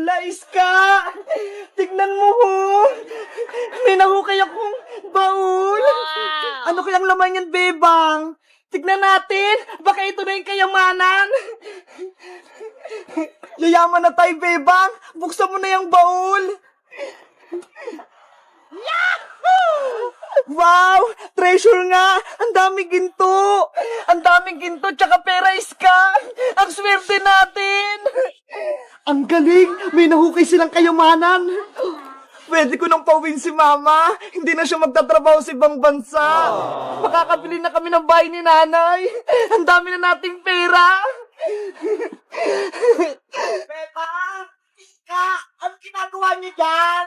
Lais ka! Tignan mo ho! May nahukay akong baul! Ano kayang laman yan, Bebang? Tignan natin! Baka ito na yung kayamanan! Yayaman na tayo, Bebang! Buksan mo na yung baul! Wow! Treasure nga! Ang daming ginto! Ang daming ginto tsaka pera iska! Ang swerte natin! Ang galing! May nahukay silang kayamanan! Pwede ko nang pauwiin si Mama. Hindi na siya magtatrabaho sa ibang bansa. Makakabili na kami ng bahay ni Nanay. Ang dami na nating pera. Pepa! Iska! Ano ginagawa niyo dyan?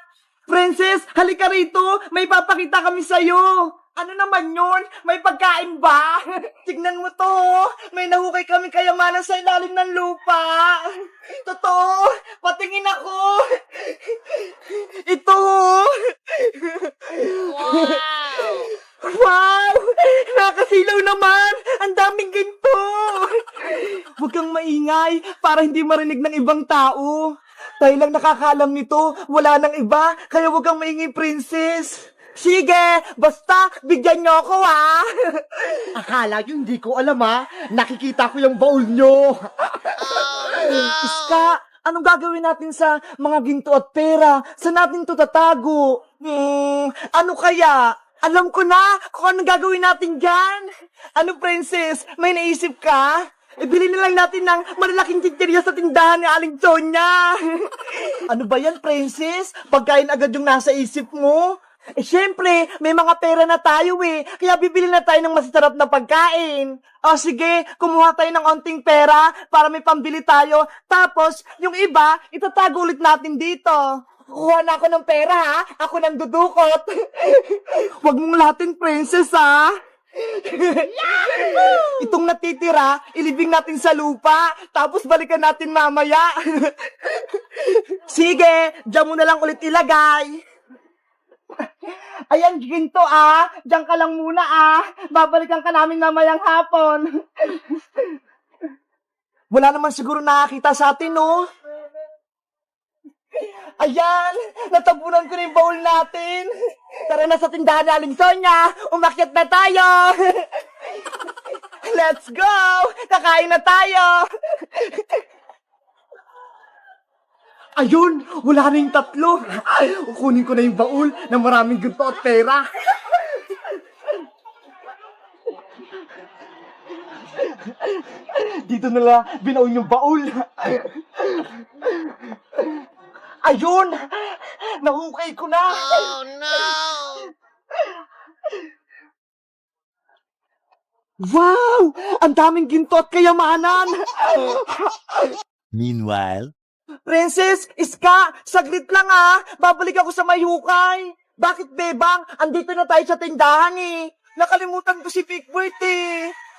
Princess, halika rito. May papakita kami sa'yo. Ano naman yun? May pagkain ba? Tignan mo to. May nahukay kami kayamanan sa ilalim ng lupa. Totoo. Patingin ako. Ito. Wow! Wow! Nakasilaw naman! Ang daming ginto! Huwag kang maingay para hindi marinig ng ibang tao. Tayo lang nakakaalam nito. Wala nang iba. Kaya huwag kang maingay, princess. Sige, basta bigyan niyo ako, ha? Akala niyo hindi ko alam, ha? Nakikita ko yung baul niyo. Iska, anong gagawin natin sa mga ginto at pera? Saan natin ito tatago? Ano kaya? Alam ko na kung anong gagawin natin dyan. Ano, princess? May naisip ka? Ibili na lang natin ng malalaking chichirya sa tindahan ni Aling Sonia. Ano ba yan, princess? Pagkain agad yung nasa isip mo? Syempre, may mga pera na tayo kaya bibili na tayo ng masasarap na pagkain. O sige, kumuha tayo ng onting pera para may pambili tayo. Tapos, yung iba, itatago ulit natin dito. Kuha na ako ng pera, ha? Ako nang dudukot. Huwag mong lahatin, princess, ha? Itong natitira, ilibing natin sa lupa, tapos balikan natin mamaya. Sige, diyan mo na lang ulit ilagay. Ayan, ginto, Diyan ka lang muna, Babalikan ka namin mamayang hapon. Wala naman siguro nakakita sa atin, no? Ayan, natabunan ko na yung baul natin. Tara na sa tindahan ni Aling Sonia. Umakyat na tayo. Let's go! Kakain na tayo. Ayun, wala na yung tatlo. Kukunin ko na yung baul na maraming ginto at pera. Dito na lang binaon yung baul. Ayun! Nahukay ko na! Oh no! Wow! Ang daming ginto at kayamanan! Meanwhile, Princess, Iska, saglit lang babalik ako sa may hukay. Bakit, Bebang? Andito na tayo sa tindahan Nakalimutan ko si Big Bird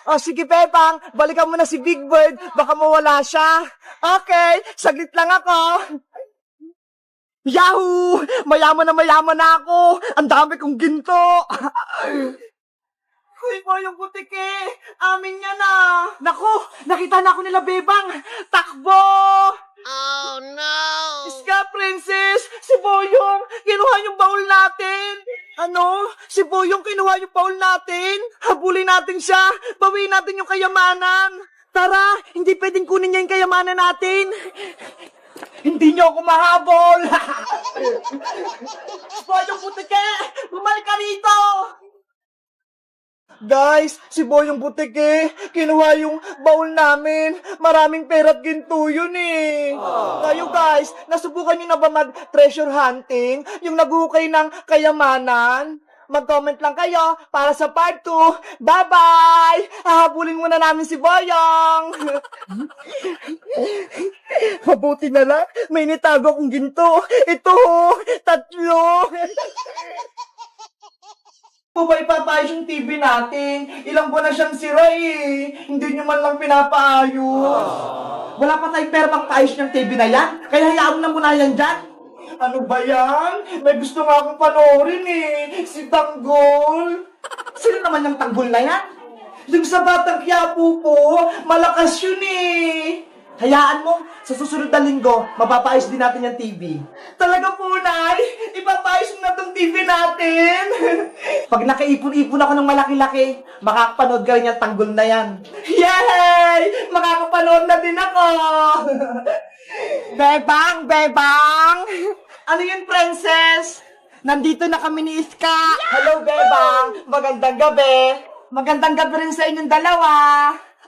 O sige, Bebang, balikan mo na si Big Bird, baka mawala siya. Okay, saglit lang ako. Yahoo! Mayaman na ako! Ang dami kong ginto! Uy, Boyong Butike! Amin yan Naku! Nakita na ako nila, Bebang! Takbo! Oh no! Iska, princess! Si Boyong! Kinuha yung baul natin! Ano? Si Boyong kinuha yung baul natin? Habulin natin siya! Bawiin natin yung kayamanan! Tara! Hindi pwedeng kunin niya yung kayamanan natin! Hindi niyo ako mahabol! Boyong Butike! Bumalik ka rito! Guys, si Boyong Butike, kinuha yung baul namin. Maraming pera at ginto yun Kayo guys, nasubukan nyo na ba mag-treasure hunting? Yung naghukay ng kayamanan? Mag-comment lang kayo para sa part 2. Bye-bye! Hahabulin muna namin si Boyong! Mabuti na lang, may nitago akong ginto. Ito, 3. Kung ba ipapaayos yung TV natin? Ilang buwan na siyang sira Hindi nyo man lang pinapaayos. Wala pa tayong pera pang paayos ng TV na yan. Kaya hayaan mo na muna yan dyan. Ano ba yan? May gusto nga akong panoorin Si Tanggol. Sino naman yung Tanggol na yan? Yung sa Batang Quiapo po, malakas yun Hayaan mo, sa susunod na linggo, mapapaayos din natin yung TV. Talaga po, Nay? Ipapaayos mo na tong TV natin? Pag nakaipon-ipon ako ng malaki-laki, makakapanood ka rin yung tanggol na yan. Yay! Makakapanood na din ako! Bebang! Bebang! Ano yun, princess? Nandito na kami ni Iska. Hello, Bebang! Magandang gabi! Magandang gabi rin sa inyong dalawa!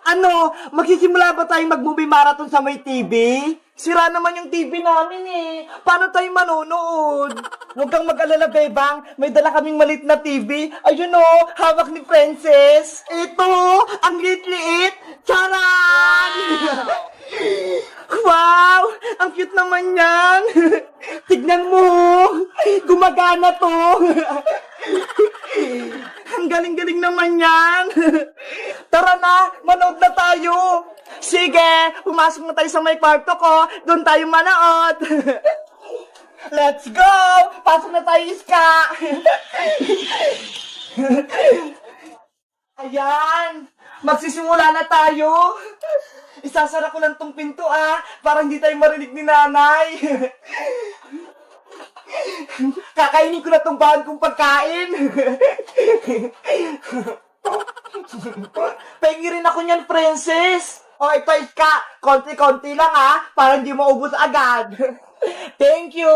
Ano, magsisimula ba tayong mag-movie marathon sa may TV? Sira naman yung TV namin eh. Paano tayo manonood? Huwag kang mag-alala, Bebang. May dala kaming malit na TV. Ayun o, hawak ni Princess. Ito, ang liit-liit. Charan! Wow! Ang cute naman yan. Tignan mo. Gumagana to. Ang galing-galing naman yan. Tara na, manood na tayo. Sige, pumasok na tayo sa may kwarto ko. Doon tayo manood. Let's go! Pasok na tayo, Iska. Ayan, magsisimula na tayo. Isasara ko lang tong pinto para hindi tayo marinig ni nanay. Kakainin ko na tong bahan kong pagkain. Pengi rin ako niyan, princess. O, ito, Iska. Konti-konti lang, para hindi maubos agad. Thank you.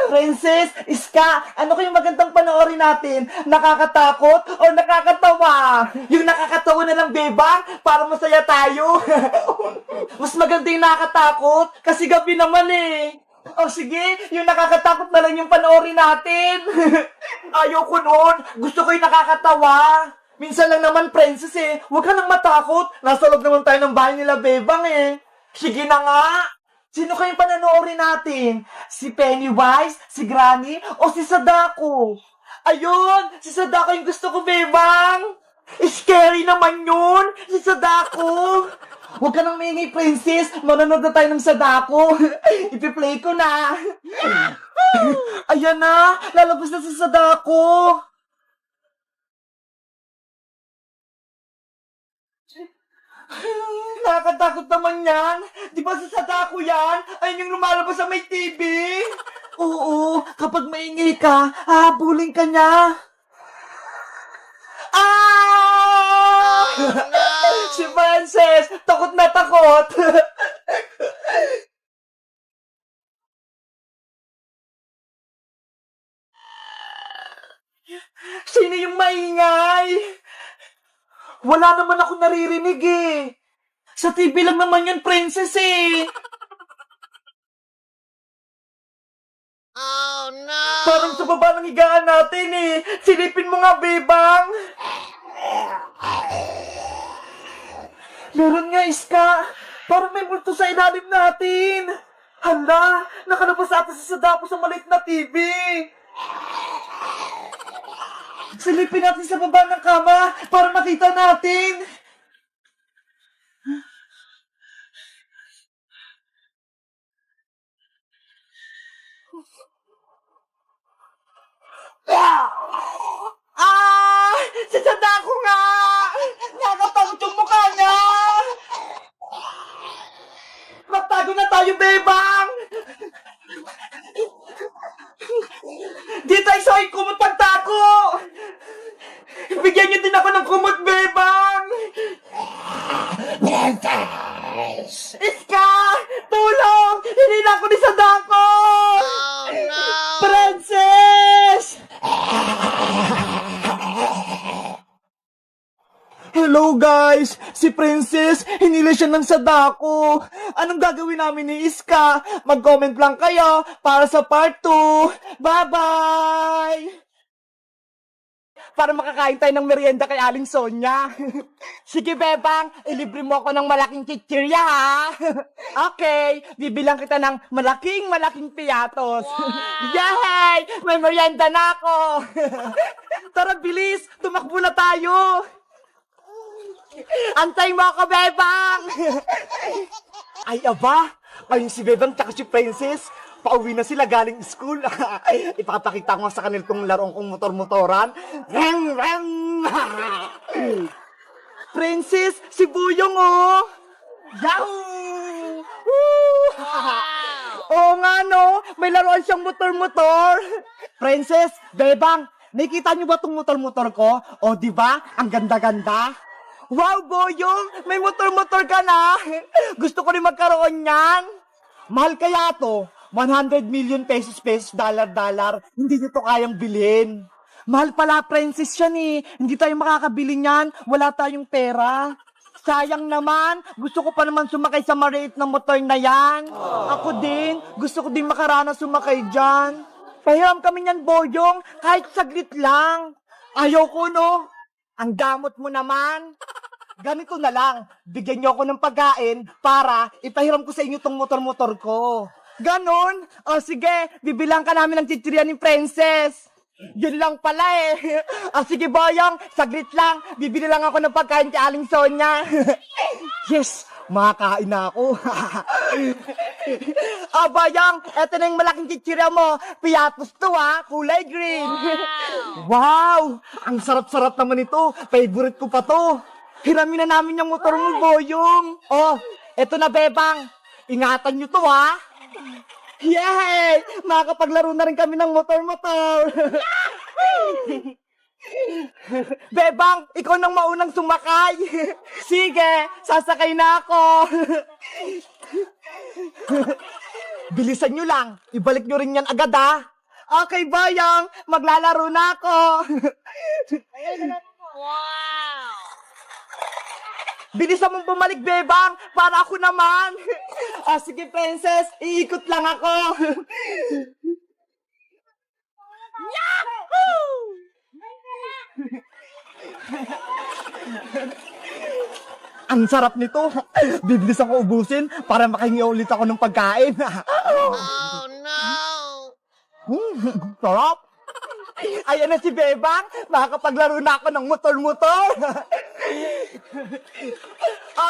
Princess, Iska, ano kayong magandang panoorin natin? Nakakatakot o nakakatawa? Yung nakakatawa na lang, Bebang, para masaya tayo. Mas maganda yung nakakatakot, kasi gabi naman eh. O sige, yung nakakatakot na lang yung panoorin natin. Ayoko noon. Gusto ko yung nakakatawa. Minsan lang naman, princess eh. Huwag ka nang matakot. Nasa loob naman tayo ng bahay nila, Bebang eh. Sige na nga. Sino kayong panonoorin natin? Si Pennywise, si Granny, o si Sadako? Ayun, si Sadako yung gusto ko, Bebang. Scary naman yun, si Sadako. Huwag ka nang maingay, princess. Manonood na tayo ng Sadako. Ipi-play ko na. Ayan na, lalabas na si Sadako. Nakakatakot naman yan. Di ba sa Sadako yan? Ayun yung lumalabas sa may TV. Oo, kapag maingay ka, hahabulin ka niya. Ah! Oh, no! Si Frances, takot na takot. Sino yung maingay? Wala naman ako naririnig eh. Sa TV lang naman yun, princess eh. Oh, no! Parang sa baba ng higaan natin eh. Silipin mo nga, Bebang. Meron nga, Iska. Parang may multo sa ilalim natin. Hala, nakalabas ata si Sadako sa maliit na TV. Silipin natin sa baba ng kama para makita natin. Ah! Si Sadako nga! Nakapangit yung mukha niya! Magtago na tayo, Bebang! Di tayo sa kumot pagtago! Bigyan niyo din ako ng kumot, Bebang! Iska! Tulong! Hinila ko ni Sadako! Oh, no! Princess! Hello guys! Si Princess, hinila siya ng Sadako. Anong gagawin namin ni Iska? Mag-comment lang kayo para sa part 2. Bye-bye! Para makakain tayo ng merienda kay Aling Sonia. Sige, Bebang, ilibre mo ako ng malaking chichirya, ha? Okay, bibilang kita ng malaking piatos. Yay! May merienda na ako. Tara, bilis! Tumakbo na tayo! Antay mo ako, Bebang! Ay, aba! Ayun si Bebang tsaka si Princess. Pauwi na sila galing school. Ipapakita ko sa kanil kong larong kong motor-motoran. Reng, reng! Princess, si Buyong, oh! Yahoo! Oo nga no, may laruan siyang motor-motor. Princess, Bebang, nakikita niyo ba tong motor-motor ko? O di ba? Ang ganda-ganda. Wow, Boyong, may motor-motor ka na. Gusto ko rin magkaroon niyan. Mahal kaya to? 100 million pesos, dollar. Hindi niyo to kayang bilhin. Mahal pala, Princess yan eh. Hindi tayo makakabili niyan. Wala tayong pera. Sayang naman. Gusto ko pa naman sumakay sa maliit na motor na yan. Ako din. Gusto ko din makaranas sumakay dyan. Pahiram kami niyan, Boyong. Kahit saglit lang. Ayaw ko, no? Ang damot mo naman. Ganito na lang. Bigyan niyo ako ng pagkain para ipahiram ko sa inyo tong motor-motor ko. Ganon? O sige, bibilang ka namin ng chichirya ni Princess. Yun lang pala eh. O sige, Boyong, saglit lang. Bibili lang ako ng pagkain kay Aling Sonia. Yes, makakain na ako. Boyong, eto na yung malaking chichirya mo. Piatos to ha, kulay green. Wow, ang sarap-sarap naman ito. Favorite ko pa to. Hiramin na namin yung motor mo, Boyong. Oh, eto na, Bebang. Ingatan nyo to, ha? Yay! Makakapaglaro na rin kami ng motor-motor. Bebang, ikaw nang maunang sumakay. Sige, sasakay na ako. Bilisan nyo lang. Ibalik nyo rin yan agad, ha? Okay, Boyong. Maglalaro na ako. Wow! Bilisan mong bumalik, Bebang, para ako naman. Sige, Princess, iikot lang ako. Yahoo! Ang sarap nito. Bibilis ako ubusin para makahingi ulit ako ng pagkain. Oh no! Sarap. Ayan na si Bebang. Makakapaglaro na ako ng motor-motor.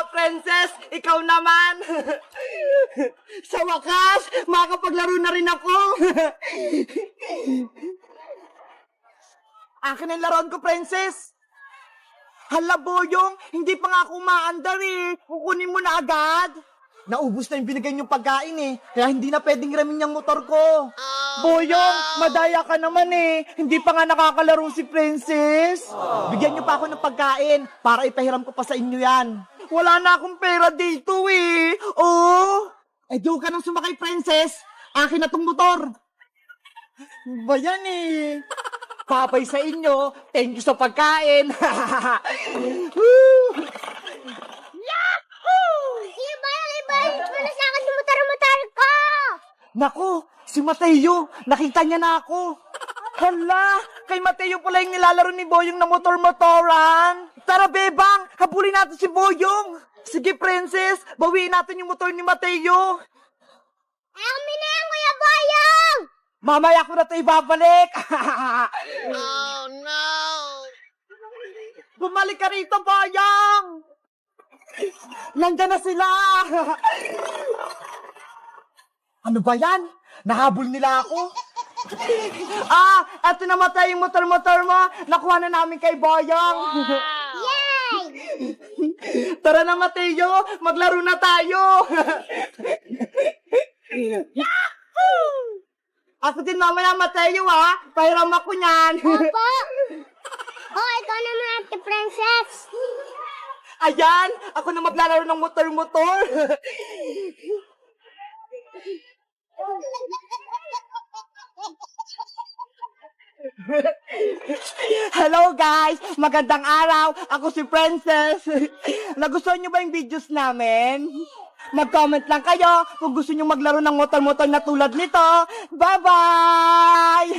Princess, ikaw naman. Sa wakas, makakapaglaro na rin ako. Akin ang laruan ko, Princess. Hala, Boyong, hindi pa nga ako umaandar eh. Kukunin mo na agad. Naubos na yung binigay niyong pagkain eh. Kaya hindi na pwedeng ramin yung motor ko. Boyong, madaya ka naman eh. Hindi pa nga nakakalaro si Princess. Bigyan niyo pa ako ng pagkain para ipahiram ko pa sa inyo yan. Wala na akong pera dito eh. Oh, doon ka nang sumakay, Princess. Akin na tong motor. Ba yan eh. Papay sa inyo. Thank you sa pagkain. Wala sa akin yung motor-motor ko! Naku, si Mateo, nakita niya na ako. Hala, kay Mateo pala yung nilalaro ni Boyong na motor-motoran. Tara, Bebang, habulin natin si Boyong. Sige, Princess, bawiin natin yung motor ni Mateo. Amin na yan, Kuya Boyong! Mamaya ko na ito ibabalik. Oh no! Bumalik ka rito, Boyong. Nandiyan na sila. Ano ba yan? Nahabol nila ako. Eto namatay yung motor-motor mo. Nakuha na namin kay Boyong. Yay! Tara na, Mateo. Maglaro na tayo. Ako din mamaya, Mateo, ha? Pahiram ako niyan. Opo! Oh, ikaw naman, Ate Princess. Ayan, ako na maglalaro ng motor-motor. Hello guys! Magandang araw! Ako si Princess. Nagustuhan niyo ba yung videos namin? Mag-comment lang kayo kung gusto niyo maglaro ng motor-motor na tulad nito. Bye-bye!